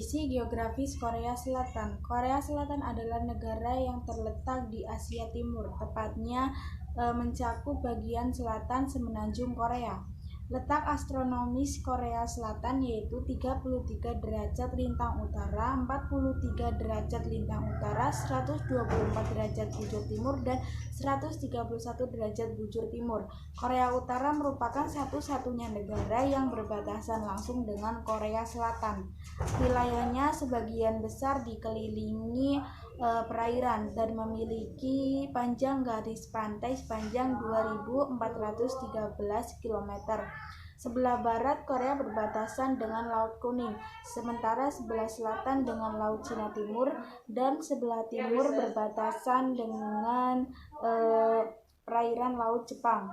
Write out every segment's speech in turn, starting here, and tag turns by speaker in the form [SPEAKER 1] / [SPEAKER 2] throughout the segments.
[SPEAKER 1] Kondisi geografis Korea Selatan. Korea Selatan adalah negara yang terletak di Asia Timur, tepatnya mencakup bagian selatan semenanjung Korea. Letak astronomis Korea Selatan yaitu 33 derajat lintang utara, 43 derajat lintang utara, 124 derajat bujur timur, dan 131 derajat bujur timur. Korea Utara merupakan satu-satunya negara yang berbatasan langsung dengan Korea Selatan. Wilayahnya sebagian besar dikelilingi perairan dan memiliki panjang garis pantai sepanjang 2.413 km. Sebelah barat Korea berbatasan dengan Laut Kuning, sementara sebelah selatan dengan Laut Cina Timur, dan sebelah timur berbatasan dengan perairan Laut Jepang.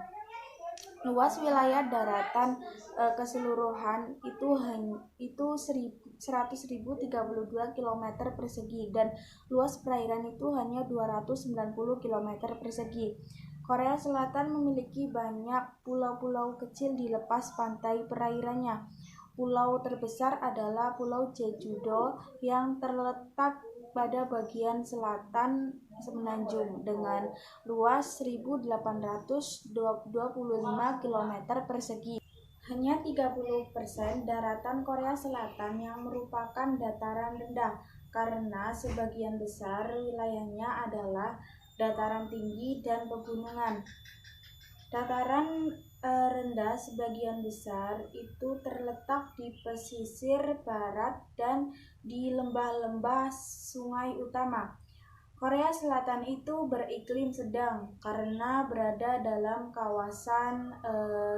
[SPEAKER 1] Luas wilayah daratan keseluruhan itu 100.032 km persegi dan luas perairan itu hanya 290 km persegi. Korea Selatan memiliki banyak pulau-pulau kecil di lepas pantai perairannya. Pulau terbesar adalah Pulau Jeju-do yang terletak pada bagian selatan semenanjung dengan luas 1.825 km persegi. Hanya 30% daratan Korea Selatan yang merupakan dataran rendah karena sebagian besar wilayahnya adalah dataran tinggi dan pegunungan. Dataran rendah sebagian besar itu terletak di pesisir barat dan di lembah-lembah sungai utama. Korea Selatan itu beriklim sedang karena berada dalam kawasan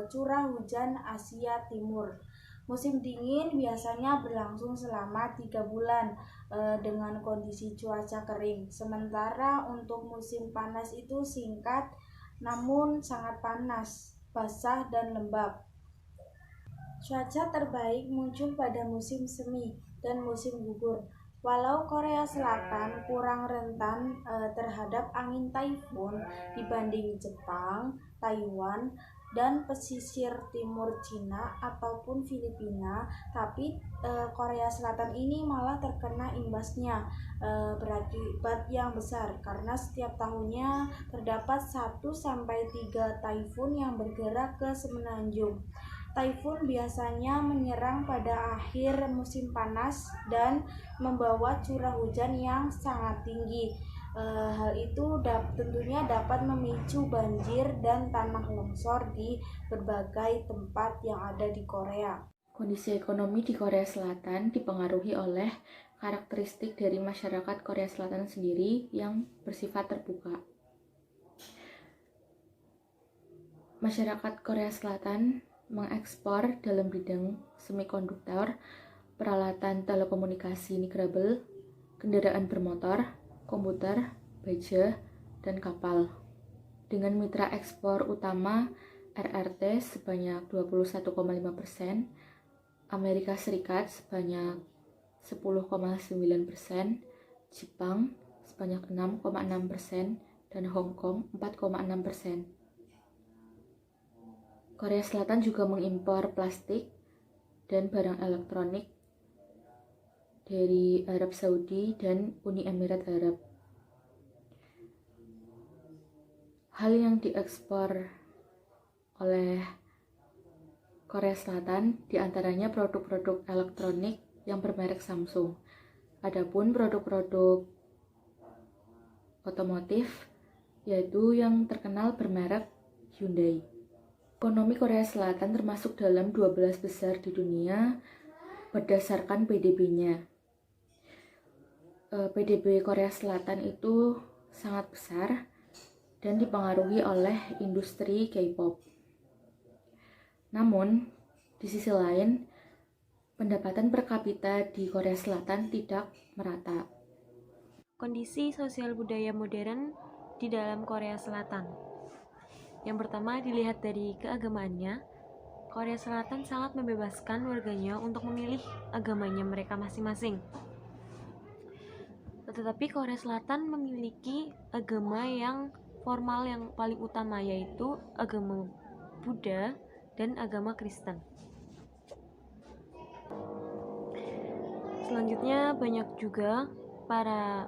[SPEAKER 1] curah hujan Asia Timur. Musim dingin biasanya berlangsung selama 3 bulan dengan kondisi cuaca kering. Sementara untuk musim panas itu singkat namun sangat panas, basah dan lembab. Cuaca terbaik muncul pada musim semi dan musim gugur. Walau Korea Selatan kurang rentan terhadap angin taifun dibanding Jepang, Taiwan, dan pesisir timur Cina ataupun Filipina, tapi Korea Selatan ini malah terkena imbasnya berakibat yang besar karena setiap tahunnya terdapat 1-3 taifun yang bergerak ke semenanjung. Taifun biasanya menyerang pada akhir musim panas dan membawa curah hujan yang sangat tinggi. Hal itu tentunya dapat memicu banjir dan tanah longsor di berbagai tempat yang ada di Korea.
[SPEAKER 2] Kondisi ekonomi di Korea Selatan dipengaruhi oleh karakteristik dari masyarakat Korea Selatan sendiri yang bersifat terbuka. Masyarakat Korea Selatan mengekspor dalam bidang semikonduktor, peralatan telekomunikasi nirkabel, kendaraan bermotor, komputer, baja, dan kapal. Dengan mitra ekspor utama RRT sebanyak 21,5%, Amerika Serikat sebanyak 10,9%, Jepang sebanyak 6,6%, dan Hong Kong 4,6%. Korea Selatan juga mengimpor plastik dan barang elektronik dari Arab Saudi dan Uni Emirat Arab. Hal yang diekspor oleh Korea Selatan diantaranya produk-produk elektronik yang bermerek Samsung. Adapun produk-produk otomotif yaitu yang terkenal bermerek Hyundai. Ekonomi Korea Selatan termasuk dalam 12 besar di dunia berdasarkan PDB-nya. PDB Korea Selatan itu sangat besar dan dipengaruhi oleh industri K-pop. Namun, di sisi lain, pendapatan per kapita di Korea Selatan tidak merata.
[SPEAKER 3] Kondisi sosial budaya modern di dalam Korea Selatan. Yang pertama dilihat dari keagamaannya, Korea Selatan sangat membebaskan warganya untuk memilih agamanya mereka masing-masing. Tetapi Korea Selatan memiliki agama yang formal yang paling utama yaitu agama Buddha dan agama Kristen. Selanjutnya, banyak juga para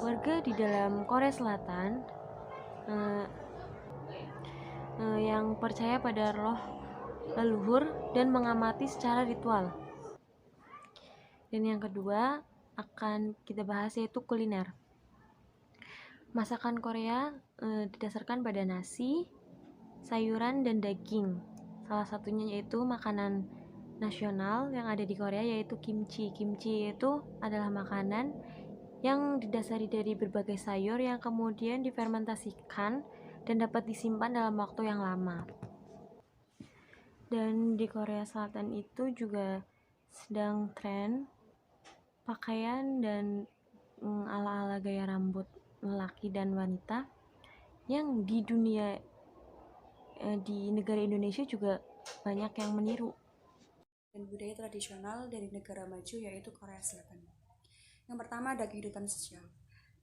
[SPEAKER 3] warga di dalam Korea Selatan yang percaya pada roh leluhur dan mengamati secara ritual. Dan yang kedua akan kita bahas yaitu kuliner. Masakan Korea didasarkan pada nasi, sayuran, dan daging. Salah satunya yaitu makanan nasional yang ada di Korea yaitu kimchi. Kimchi itu adalah makanan yang didasari dari berbagai sayur yang kemudian difermentasikan dan dapat disimpan dalam waktu yang lama. Dan di Korea Selatan itu juga sedang tren pakaian dan ala-ala gaya rambut lelaki dan wanita yang di dunia di negara Indonesia juga banyak yang meniru.
[SPEAKER 4] Dan budaya tradisional dari negara maju yaitu Korea Selatan. Yang pertama ada kehidupan sosial.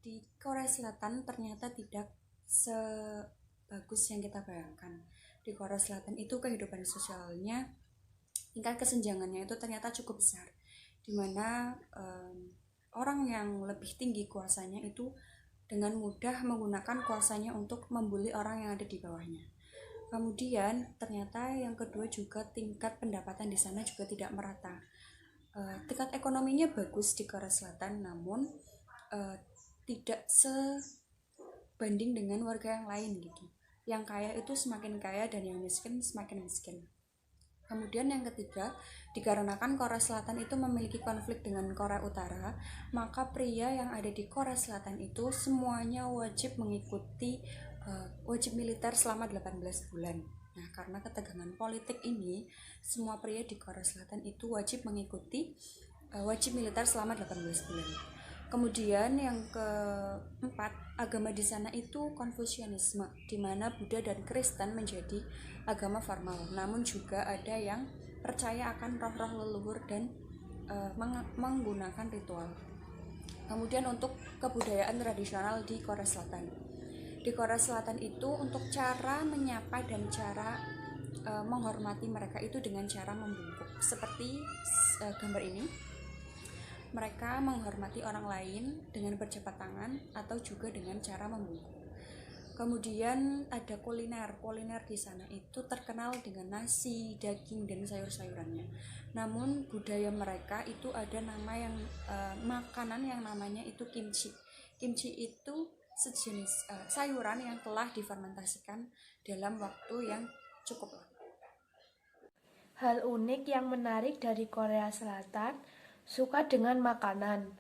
[SPEAKER 4] Di Korea Selatan ternyata tidak sebagus yang kita bayangkan. Di Korea Selatan itu kehidupan sosialnya, tingkat kesenjangannya itu ternyata cukup besar, di mana orang yang lebih tinggi kuasanya itu dengan mudah menggunakan kuasanya untuk membuli orang yang ada di bawahnya. Kemudian ternyata yang kedua juga tingkat pendapatan di sana juga tidak merata. Tingkat ekonominya bagus di Korea Selatan, namun tidak sebanding dengan warga yang lain gitu. Yang kaya itu semakin kaya dan yang miskin semakin miskin. Kemudian yang ketiga, dikarenakan Korea Selatan itu memiliki konflik dengan Korea Utara, maka pria yang ada di Korea Selatan itu semuanya wajib mengikuti wajib militer selama 18 bulan. Nah, karena ketegangan politik ini, semua pria di Korea Selatan itu wajib mengikuti wajib militer selama 18 bulan. Kemudian yang keempat, agama di sana itu Konfusianisme, di mana Buddha dan Kristen menjadi agama formal. Namun juga ada yang percaya akan roh-roh leluhur dan menggunakan ritual. Kemudian untuk kebudayaan tradisional di Korea Selatan. Di Korea Selatan itu untuk cara menyapa dan cara menghormati mereka itu dengan cara membungkuk. Seperti gambar ini. Mereka menghormati orang lain dengan berjabat tangan atau juga dengan cara membungkuk. Kemudian ada kuliner. Kuliner di sana itu terkenal dengan nasi, daging, dan sayur-sayurannya. Namun budaya mereka itu ada nama yang makanan yang namanya itu kimchi. Kimchi itu sejenis sayuran yang telah difermentasikan dalam waktu yang cukup lama.
[SPEAKER 1] Hal unik yang menarik dari Korea Selatan suka dengan makanan.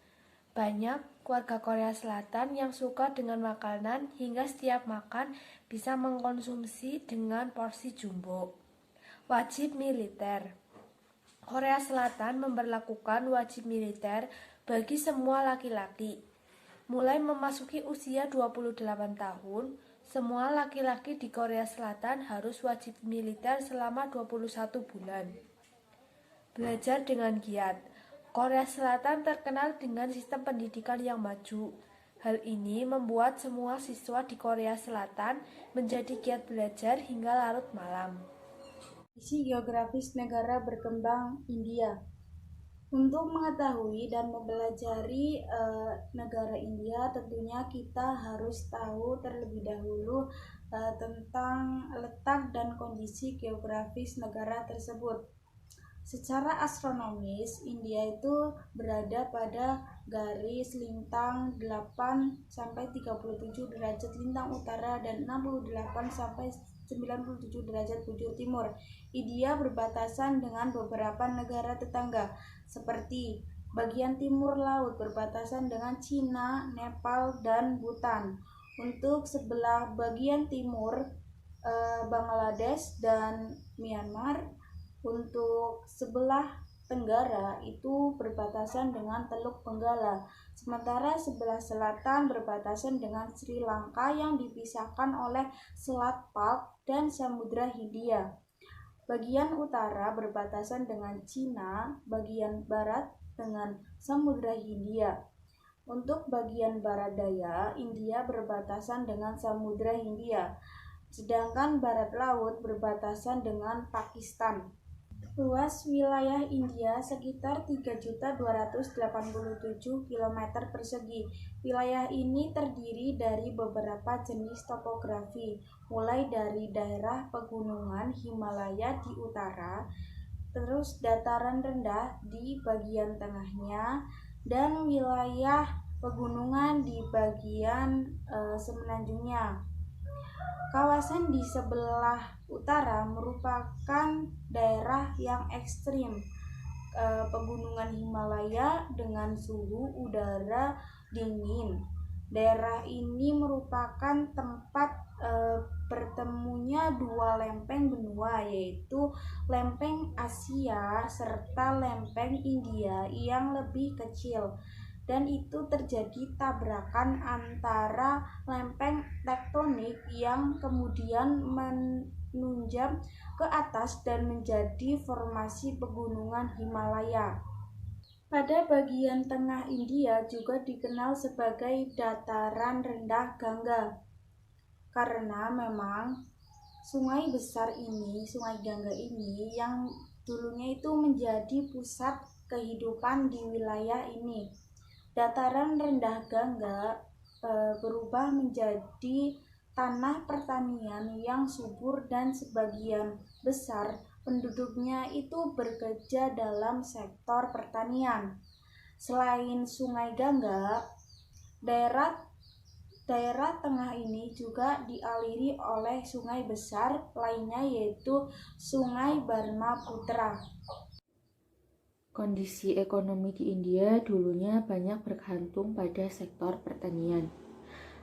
[SPEAKER 1] Banyak warga Korea Selatan yang suka dengan makanan hingga setiap makan bisa mengkonsumsi dengan porsi jumbo. Wajib militer. Korea Selatan memberlakukan wajib militer bagi semua laki-laki. Mulai memasuki usia 28 tahun, semua laki-laki di Korea Selatan harus wajib militer selama 21 bulan. Belajar dengan giat. Korea Selatan terkenal dengan sistem pendidikan yang maju. Hal ini membuat semua siswa di Korea Selatan menjadi giat belajar hingga larut malam.
[SPEAKER 5] Kondisi geografis negara berkembang India. Untuk mengetahui dan mempelajari negara India, tentunya kita harus tahu terlebih dahulu tentang letak dan kondisi geografis negara tersebut. Secara astronomis, India itu berada pada garis lintang 8-37 derajat lintang utara dan 68-97 derajat bujur timur. India berbatasan dengan beberapa negara tetangga, seperti bagian timur laut berbatasan dengan Cina, Nepal, dan Bhutan. Untuk sebelah bagian timur, Bangladesh dan Myanmar. Untuk sebelah tenggara itu berbatasan dengan Teluk Benggala, sementara sebelah selatan berbatasan dengan Sri Lanka yang dipisahkan oleh Selat Palk dan Samudra Hindia. Bagian utara berbatasan dengan Cina, bagian barat dengan Samudra Hindia. Untuk bagian barat daya, India berbatasan dengan Samudra Hindia, sedangkan barat laut berbatasan dengan Pakistan.
[SPEAKER 1] Luas wilayah India sekitar 3.287 km persegi. Wilayah ini terdiri dari beberapa jenis topografi, mulai dari daerah pegunungan Himalaya di utara, terus dataran rendah di bagian tengahnya, dan wilayah pegunungan di bagian semenanjungnya. Kawasan di sebelah utara merupakan daerah yang ekstrim, pegunungan Himalaya dengan suhu udara dingin. Daerah ini merupakan tempat bertemunya dua lempeng benua, yaitu lempeng Asia serta lempeng India yang lebih kecil, dan itu terjadi tabrakan antara lempeng tektonik yang kemudian menunjam ke atas dan menjadi formasi pegunungan Himalaya. Pada bagian tengah India juga dikenal sebagai dataran rendah Gangga, karena memang sungai besar ini, Sungai Gangga ini, yang dulunya itu menjadi pusat kehidupan di wilayah ini. Dataran rendah Gangga berubah menjadi tanah pertanian yang subur dan sebagian besar penduduknya itu bekerja dalam sektor pertanian. Selain Sungai Gangga, daerah tengah ini juga dialiri oleh sungai besar lainnya, yaitu Sungai Brahmaputra.
[SPEAKER 2] Kondisi ekonomi di India dulunya banyak bergantung pada sektor pertanian.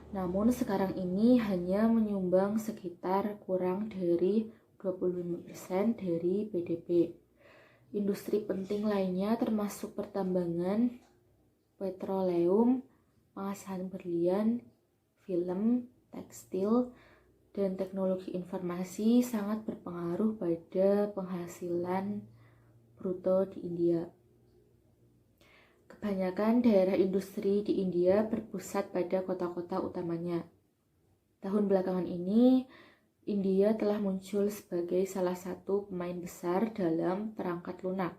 [SPEAKER 2] Namun sekarang ini hanya menyumbang sekitar kurang dari 25% dari PDB. Industri penting lainnya termasuk pertambangan, petroleum, pengasahan berlian, film, tekstil, dan teknologi informasi sangat berpengaruh pada penghasilan bruto di India. Kebanyakan daerah industri di India berpusat pada kota-kota utamanya. Tahun belakangan ini, India telah muncul sebagai salah satu pemain besar dalam perangkat lunak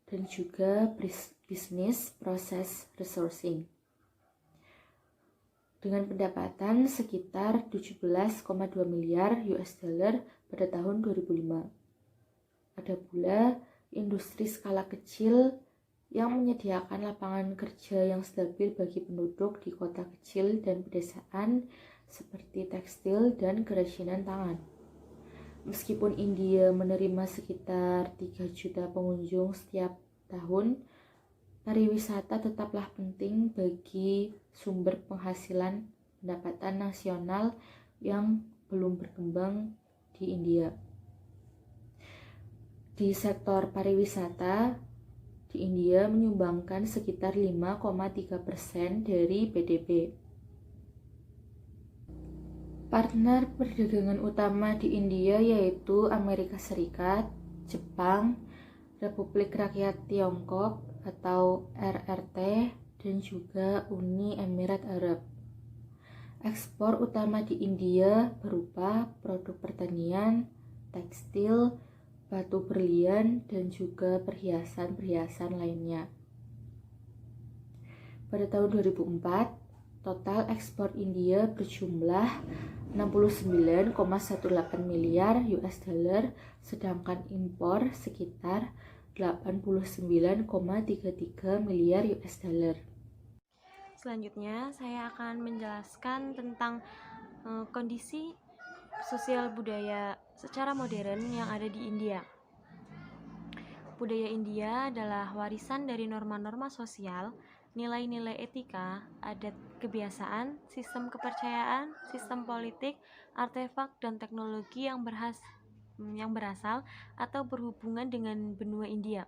[SPEAKER 2] dan juga bisnis proses resourcing, dengan pendapatan sekitar 17,2 miliar US dollar pada tahun 2005. Ada pula industri skala kecil yang menyediakan lapangan kerja yang stabil bagi penduduk di kota kecil dan pedesaan seperti tekstil dan kerajinan tangan. Meskipun India menerima sekitar 3 juta pengunjung setiap tahun, pariwisata tetaplah penting bagi sumber penghasilan pendapatan nasional yang belum berkembang di India. Di sektor pariwisata di India menyumbangkan sekitar 5,3% dari PDB. Partner perdagangan utama di India yaitu Amerika Serikat, Jepang, Republik Rakyat Tiongkok atau RRT, dan juga Uni Emirat Arab. Ekspor utama di India berupa produk pertanian, tekstil, batu berlian, dan juga perhiasan-perhiasan lainnya. Pada tahun 2004, total ekspor India berjumlah 69,18 miliar US dollar, sedangkan impor sekitar 89,33 miliar US dollar.
[SPEAKER 3] Selanjutnya, saya akan menjelaskan tentang kondisi sosial budaya secara modern yang ada di India. Budaya India adalah warisan dari norma-norma sosial, nilai-nilai etika, adat kebiasaan, sistem kepercayaan, sistem politik, artefak, dan teknologi yang berasal atau berhubungan dengan benua India.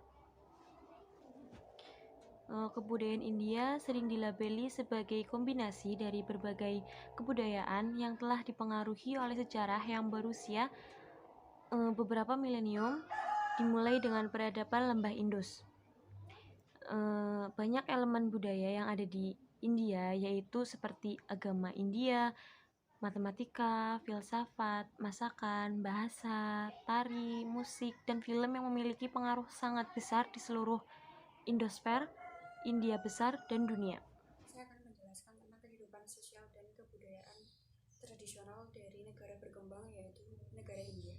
[SPEAKER 3] Kebudayaan India sering dilabeli sebagai kombinasi dari berbagai kebudayaan yang telah dipengaruhi oleh sejarah yang berusia beberapa milenium, dimulai dengan peradaban lembah Indus. Banyak elemen budaya yang ada di India, yaitu seperti agama India, matematika, filsafat, masakan, bahasa, tari, musik, dan film yang memiliki pengaruh sangat besar di seluruh Indosfer, India besar, dan dunia.
[SPEAKER 4] Saya akan menjelaskan tentang kehidupan sosial dan kebudayaan tradisional dari negara berkembang, yaitu negara India.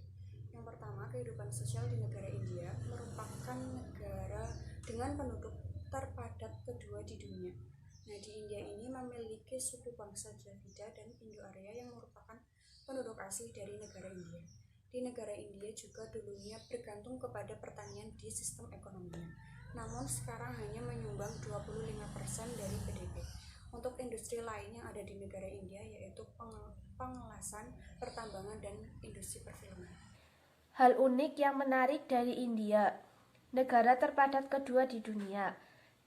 [SPEAKER 4] Yang pertama, kehidupan sosial di negara India merupakan negara dengan penduduk terpadat kedua di dunia. Nah, di India ini memiliki suku bangsa Dravida dan Indo-Arya yang merupakan penduduk asli dari negara India. Di negara India juga dulunya bergantung kepada pertanian di sistem ekonominya. Namun sekarang hanya menyumbang 25% dari PDB. Untuk industri lain yang ada di negara India yaitu pengelasan, pertambangan, dan industri perfilman.
[SPEAKER 1] Hal unik yang menarik dari India, negara terpadat kedua di dunia.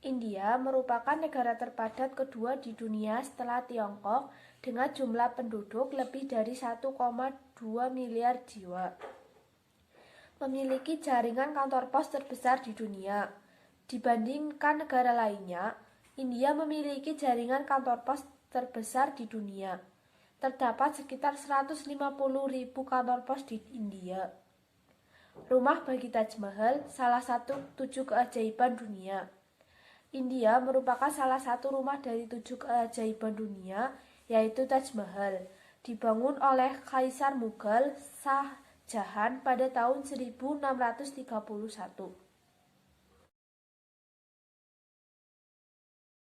[SPEAKER 1] India merupakan negara terpadat kedua di dunia setelah Tiongkok dengan jumlah penduduk lebih dari 1,2 miliar jiwa. Memiliki jaringan kantor pos terbesar di dunia. Dibandingkan negara lainnya, India memiliki jaringan kantor pos terbesar di dunia. Terdapat sekitar 150.000 kantor pos di India. Rumah bagi Taj Mahal, salah satu 7 keajaiban dunia. India merupakan salah satu rumah dari 7 keajaiban dunia, yaitu Taj Mahal, dibangun oleh Kaisar Mughal Shah Jahan pada tahun 1631.